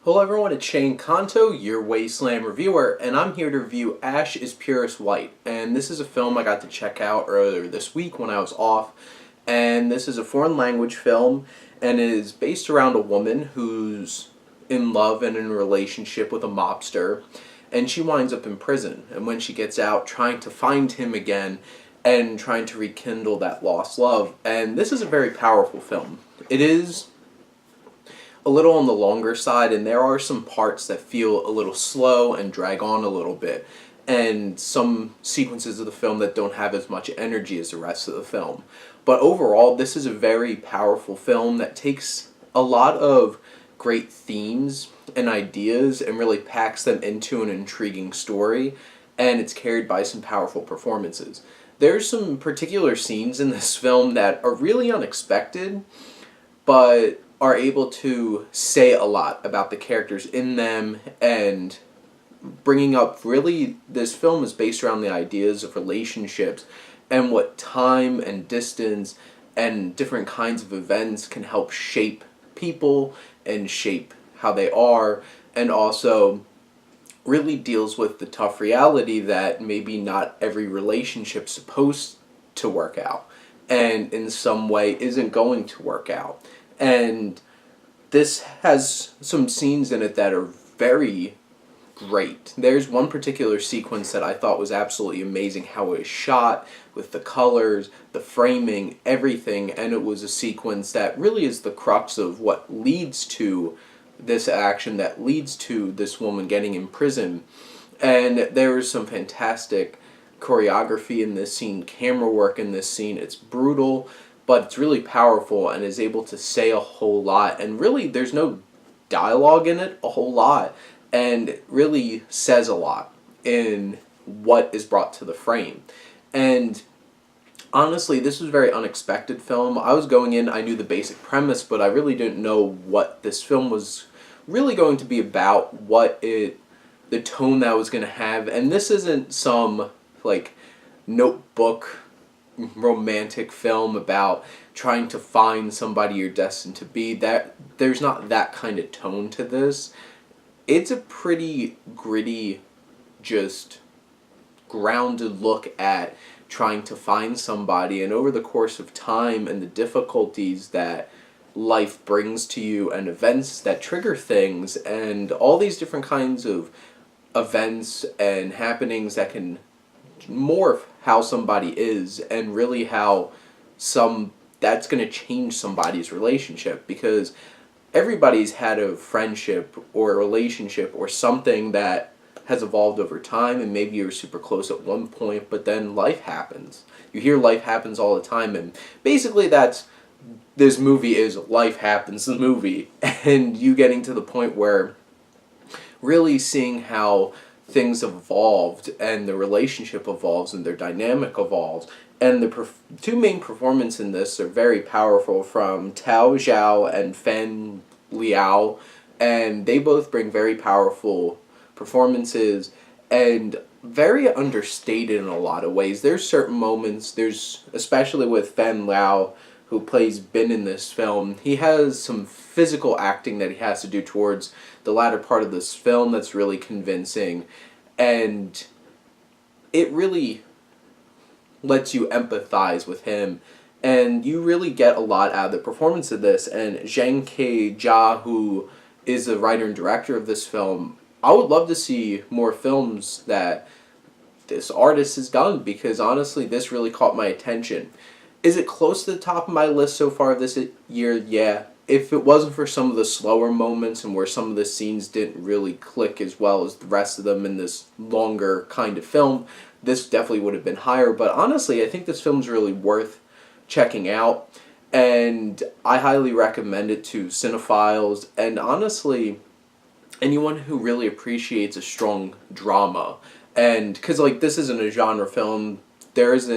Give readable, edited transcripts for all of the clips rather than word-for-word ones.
Hello everyone, it's Shane Kanto, your Wasteland reviewer, and I'm here to review Ash is Purest White. And this is a film I got to check out earlier this week when I was off. And this is a foreign language film, and it is based around a woman who's in love and in a relationship with a mobster. And she winds up in prison, and when she gets out, trying to find him again and trying to rekindle that lost love. And this is a very powerful film. It is a little on the longer side, and there are some parts that feel a little slow and drag on a little bit, and some sequences of the film that don't have as much energy as the rest of the film. But overall, this is a very powerful film that takes a lot of great themes and ideas and really packs them into an intriguing story, and it's carried by some powerful performances. There's some particular scenes in this film that are really unexpected, but are able to say a lot about the characters in them, and bringing up, really, this film is based around the ideas of relationships and what time and distance and different kinds of events can help shape people and shape how they are, and also really deals with the tough reality that maybe not every relationship's supposed to work out, and in some way isn't going to work out. And this has some scenes in it that are very great. There's one particular sequence that I thought was absolutely amazing, how it was shot, with the colors, the framing, everything, and it was a sequence that really is the crux of what leads to this action, that leads to this woman getting in prison. And there is some fantastic choreography in this scene, camera work in this scene. It's brutal, but it's really powerful and is able to say a whole lot. And really, there's no dialogue in it a whole lot, and it really says a lot in what is brought to the frame. And honestly, this was a very unexpected film. I was going in, I knew the basic premise, but I really didn't know what this film was really going to be about, the tone that I was going to have. And this isn't some, Notebook romantic film about trying to find somebody you're destined to be. There's not that kind of tone to this. It's a pretty gritty, just grounded look at trying to find somebody, and over the course of time and the difficulties that life brings to you and events that trigger things and all these different kinds of events and happenings that can morph how somebody is, and really how that's going to change somebody's relationship, because everybody's had a friendship or a relationship or something that has evolved over time, and maybe you were super close at one point, but then life happens. You hear life happens all the time, and basically this movie is Life Happens, the movie, and you getting to the point where really seeing how things evolved and the relationship evolves and their dynamic evolves. And the two main performances in this are very powerful, from Tao Zhao and Fen Liao, and they both bring very powerful performances and very understated in a lot of ways. There's certain moments, especially with Fen Liao, who plays Bin in this film, he has some physical acting that he has to do towards the latter part of this film that's really convincing, and it really lets you empathize with him, and you really get a lot out of the performance of this. And Zhang Ke Jia, who is the writer and director of this film, I would love to see more films that this artist has done, because honestly, this really caught my attention. Is it close to the top of my list so far this year? Yeah. If it wasn't for some of the slower moments and where some of the scenes didn't really click as well as the rest of them in this longer kind of film, this definitely would have been higher. But honestly, I think this film's really worth checking out, and I highly recommend it to cinephiles, and honestly, anyone who really appreciates a strong drama. And because this isn't a genre film, there's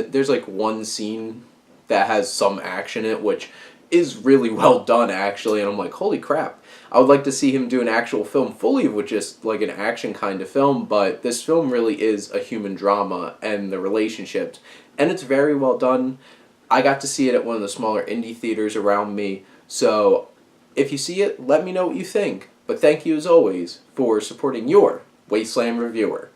one scene that has some action in it, which is really well done, actually, and I'm like, holy crap, I would like to see him do an actual film fully with just an action kind of film. But this film really is a human drama and the relationships, and it's very well done. I got to see it at one of the smaller indie theaters around me, so if you see it, let me know what you think. But thank you as always for supporting your Wasteland reviewer.